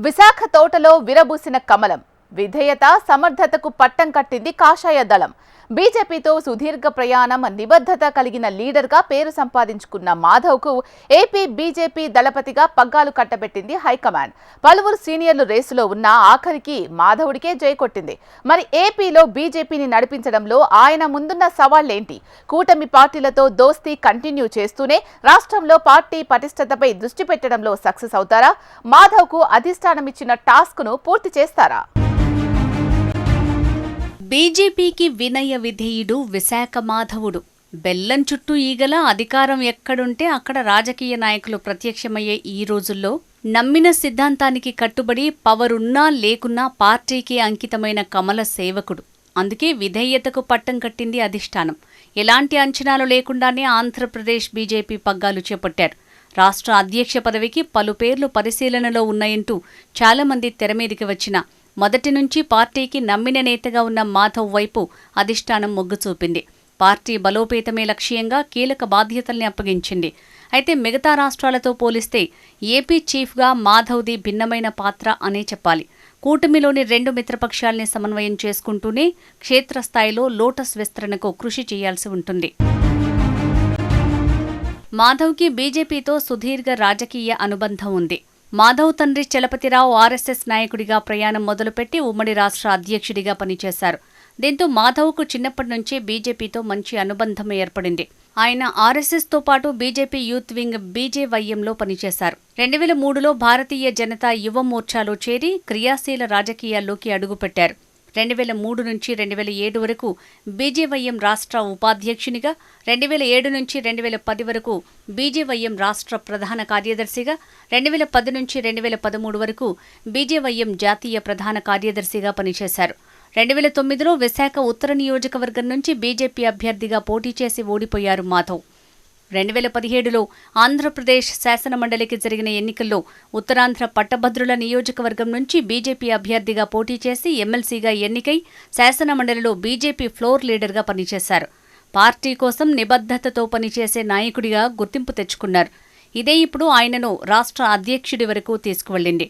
విశాఖ తోటలో విరబూసిన కమలం విధేయత సమర్థతకు పట్టం కట్టింది కాషాయ దళం. బీజేపీతో సుదీర్ఘ ప్రయాణం నిబద్ధత కలిగిన లీడర్గా పేరు సంపాదించుకున్న మాధవ్కు ఏపీ బీజేపీ దళపతిగా పగ్గాలు కట్టబెట్టింది హైకమాండ్. పలువురు సీనియర్లు రేసులో ఉన్న ఆఖరికి మాధవుడికే జై కొట్టింది. మరి ఏపీలో బీజేపీని నడిపించడంలో ఆయన ముందున్న సవాళ్లేంటి? కూటమి పార్టీలతో దోస్తీ కంటిన్యూ చేస్తూనే రాష్ట్రంలో పార్టీ పటిష్టతపై దృష్టి పెట్టడంలో సక్సెస్ అవుతారా? మాధవ్కు అధిష్టానం ఇచ్చిన టాస్క్ను పూర్తి చేస్తారా? బీజేపీకి వినయ విధేయుడు విశాఖ మాధవుడు. బెల్లం చుట్టూ ఈగల అధికారం ఎక్కడుంటే అక్కడ రాజకీయ నాయకులు ప్రత్యక్షమయ్యే ఈ రోజుల్లో నమ్మిన సిద్ధాంతానికి కట్టుబడి పవరున్నా లేకున్నా పార్టీకి అంకితమైన కమల సేవకుడు. అందుకే విధేయతకు పట్టం కట్టింది అధిష్టానం. ఎలాంటి అంచనాలు లేకుండానే ఆంధ్రప్రదేశ్ బీజేపీ పగ్గాలు చేపట్టారు. రాష్ట్ర అధ్యక్ష పదవికి పలు పేర్లు పరిశీలనలో ఉన్నాయంటూ చాలామంది తెరమీదికి వచ్చిన మొదటి నుంచి పార్టీకి నమ్మిన నేతగా ఉన్న మాధవ్ వైపు అధిష్టానం మొగ్గు చూపింది. పార్టీ బలోపేతమే లక్ష్యంగా కీలక బాధ్యతల్ని అప్పగించింది. అయితే మిగతా రాష్ట్రాలతో పోలిస్తే ఏపీ చీఫ్గా మాధవ్ది భిన్నమైన పాత్ర అనే చెప్పాలి. కూటమిలోని రెండు మిత్రపక్షాల్ని సమన్వయం చేసుకుంటూనే క్షేత్రస్థాయిలో లోటస్ విస్తరణకు కృషి చేయాల్సి ఉంటుంది. మాధవ్కి బీజేపీతో సుదీర్ఘ రాజకీయ అనుబంధం ఉంది. మాధవ్ తండ్రి చలపతిరావు ఆర్ఎస్ఎస్ నాయకుడిగా ప్రయాణం మొదలుపెట్టి ఉమ్మడి రాష్ట్ర అధ్యక్షుడిగా పనిచేశారు. దీంతో మాధవ్కు చిన్నప్పటి నుంచే బీజేపీతో మంచి అనుబంధం ఏర్పడింది. ఆయన ఆర్ఎస్ఎస్తో పాటు బీజేపీ యూత్ వింగ్ బీజేవైఎంలో పనిచేశారు. 2003లో భారతీయ జనతా యువ మోర్చాలో చేరి క్రియాశీల రాజకీయాల్లోకి అడుగుపెట్టారు. 2003 నుంచి 2007 వరకు బీజేవైఎం రాష్ట్ర ఉపాధ్యక్షునిగా, 2007 నుంచి 2010 వరకు బీజేవైఎం రాష్ట్ర ప్రధాన కార్యదర్శిగా, 2010 నుంచి 2013 వరకు బీజేవైఎం జాతీయ ప్రధాన కార్యదర్శిగా పనిచేశారు. 2009లో విశాఖ ఉత్తర నియోజకవర్గం నుంచి బీజేపీ అభ్యర్థిగా పోటీ చేసి ఓడిపోయారు మాధవ్. 2017లో ఆంధ్రప్రదేశ్ శాసనమండలికి జరిగిన ఎన్నికల్లో ఉత్తరాంధ్ర పట్టభద్రుల నియోజకవర్గం నుంచి బీజేపీ అభ్యర్థిగా పోటీ చేసి ఎమ్మెల్సీగా ఎన్నికై శాసనమండలిలో బీజేపీ ఫ్లోర్ లీడర్గా పనిచేశారు. పార్టీ కోసం నిబద్ధతతో పనిచేసే నాయకుడిగా గుర్తింపు తెచ్చుకున్నారు. ఇదే ఇప్పుడు ఆయనను రాష్ట్ర అధ్యక్షుడి వరకు తీసుకువెళ్లింది.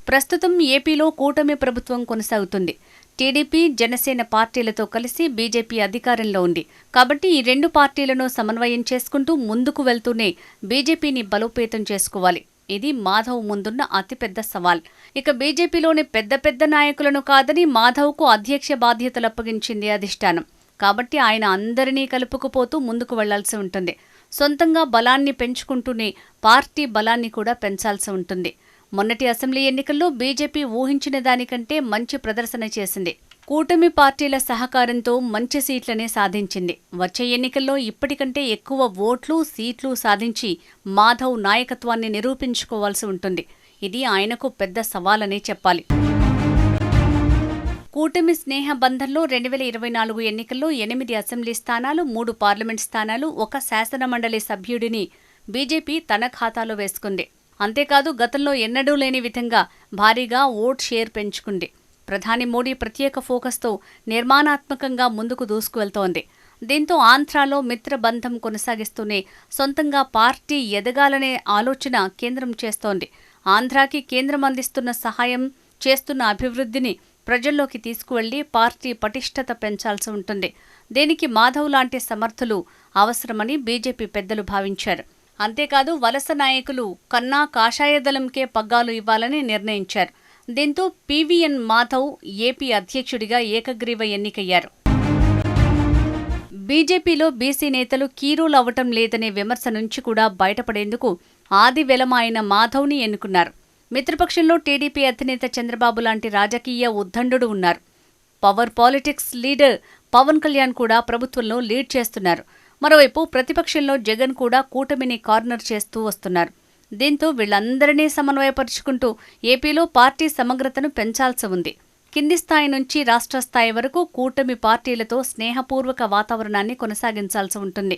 ప్రస్తుతం ఏపీలో కూటమి ప్రభుత్వం కొనసాగుతుంది. టీడీపీ, జనసేన పార్టీలతో కలిసి బీజేపీ అధికారంలో ఉంది. కాబట్టి ఈ రెండు పార్టీలను సమన్వయం చేసుకుంటూ ముందుకు వెళ్తూనే బీజేపీని బలోపేతం చేసుకోవాలి. ఇది మాధవ్ ముందున్న అతిపెద్ద సవాల్. ఇక బీజేపీలోని పెద్ద నాయకులను కాదని మాధవ్కు అధ్యక్ష బాధ్యతలు అప్పగించింది అధిష్టానం. కాబట్టి ఆయన అందరినీ కలుపుకుపోతూ ముందుకు వెళ్లాల్సి ఉంటుంది. సొంతంగా బలాన్ని పెంచుకుంటూనే పార్టీ బలాన్ని కూడా పెంచాల్సి ఉంటుంది. మొన్నటి అసెంబ్లీ ఎన్నికల్లో బీజేపీ ఊహించిన దానికంటే మంచి ప్రదర్శన చేసింది. కూటమి పార్టీల సహకారంతో మంచి సీట్లనే సాధించింది. వచ్చే ఎన్నికల్లో ఇప్పటికంటే ఎక్కువ ఓట్లు, సీట్లు సాధించి మాధవ్ నాయకత్వాన్ని నిరూపించుకోవాల్సి ఉంటుంది. ఇది ఆయనకు పెద్ద సవాలనే చెప్పాలి. కూటమి స్నేహ బంధంలో 2024 ఎన్నికల్లో 8 అసెంబ్లీ స్థానాలు, 3 పార్లమెంట్ స్థానాలు, 1 శాసనమండలి సభ్యుడిని బీజేపీ తన ఖాతాలో వేసుకుంది. అంతేకాదు గతంలో ఎన్నడూ లేని విధంగా భారీగా ఓట్ షేర్ పెంచుకుంది. ప్రధాని మోడీ ప్రత్యేక ఫోకస్తో నిర్మాణాత్మకంగా ముందుకు దూసుకువెళ్తోంది. దీంతో ఆంధ్రాలో మిత్రబంధం కొనసాగిస్తూనే సొంతంగా పార్టీ ఎదగాలనే ఆలోచన కేంద్రం చేస్తోంది. ఆంధ్రాకి కేంద్రం అందిస్తున్న సహాయం, చేస్తున్న అభివృద్ధిని ప్రజల్లోకి తీసుకువెళ్లి పార్టీ పటిష్టత పెంచాల్సి ఉంటుంది. దీనికి మాధవ్ లాంటి సమర్థులు అవసరమని బీజేపీ పెద్దలు భావించారు. అంతేకాదు వలస నాయకులు కన్నా కాషాయదళంకే పగ్గాలు ఇవ్వాలని నిర్ణయించారు. దీంతో పీవీఎన్ మాధవ్ ఏపీ అధ్యక్షుడిగా ఏకగ్రీవ ఎన్నికయ్యారు. బీజేపీలో బీసీ నేతలు కీరోలు అవ్వటం లేదనే విమర్శ నుంచి కూడా బయటపడేందుకు ఆదివెలమ అయిన మాధవ్ని ఎన్నుకున్నారు. మిత్రపక్షంలో టీడీపీ అధినేత చంద్రబాబు లాంటి రాజకీయ ఉద్దండుడు ఉన్నారు. Power politics leader Pawan Kalyan కూడా ప్రభుత్వంలో లీడ్ చేస్తున్నారు. మరోవైపు ప్రతిపక్షంలో జగన్ కూడా కూటమిని కార్నర్ చేస్తూ వస్తున్నారు. దీంతో వీళ్లందరినీ సమన్వయపరుచుకుంటూ ఏపీలో పార్టీ సమగ్రతను పెంచాల్సి ఉంది. కింది స్థాయి నుంచి రాష్ట్ర స్థాయి వరకు కూటమి పార్టీలతో స్నేహపూర్వక వాతావరణాన్ని కొనసాగించాల్సి ఉంటుంది.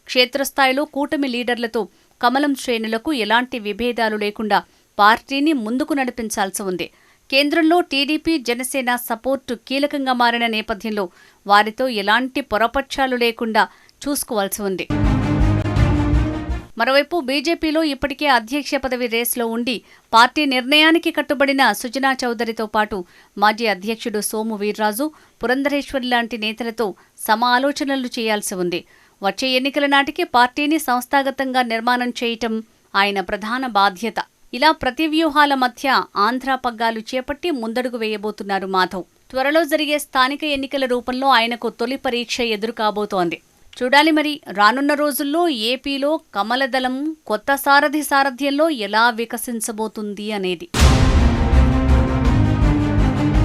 క్షేత్రస్థాయిలో కూటమి లీడర్లతో కమలం శ్రేణులకు ఎలాంటి విభేదాలు లేకుండా పార్టీని ముందుకు నడిపించాల్సి ఉంది. కేంద్రంలో టీడీపీ, జనసేన సపోర్టు కీలకంగా మారిన నేపథ్యంలో వారితో ఎలాంటి పొరపక్షాలు లేకుండా చూసుకోవాల్సి ఉంది. మరోవైపు బీజేపీలో ఇప్పటికే అధ్యక్ష పదవి రేసులో ఉండి పార్టీ నిర్ణయానికి కట్టుబడిన సుజనా చౌదరితో పాటు మాజీ అధ్యక్షుడు సోము వీర్రాజు, పురంధరేశ్వరి లాంటి నేతలతో ఆలోచనలు చేయాల్సి ఉంది. వచ్చే ఎన్నికల నాటికి పార్టీని సంస్థాగతంగా నిర్మాణం చేయటం ఆయన ప్రధాన బాధ్యత. ఇలా ప్రతి వ్యూహాల మధ్య ఆంధ్ర పగ్గాలు చేపట్టి ముందడుగు వేయబోతున్నారు మాధవ్. త్వరలో జరిగే స్థానిక ఎన్నికల రూపంలో ఆయనకు తొలి పరీక్ష ఎదురు కాబోతోంది. చూడాలి మరి రానున్న రోజుల్లో ఏపీలో కమలదళం కొత్త సారథి సారథ్యంలో ఎలా వికసించబోతుంది అనేది.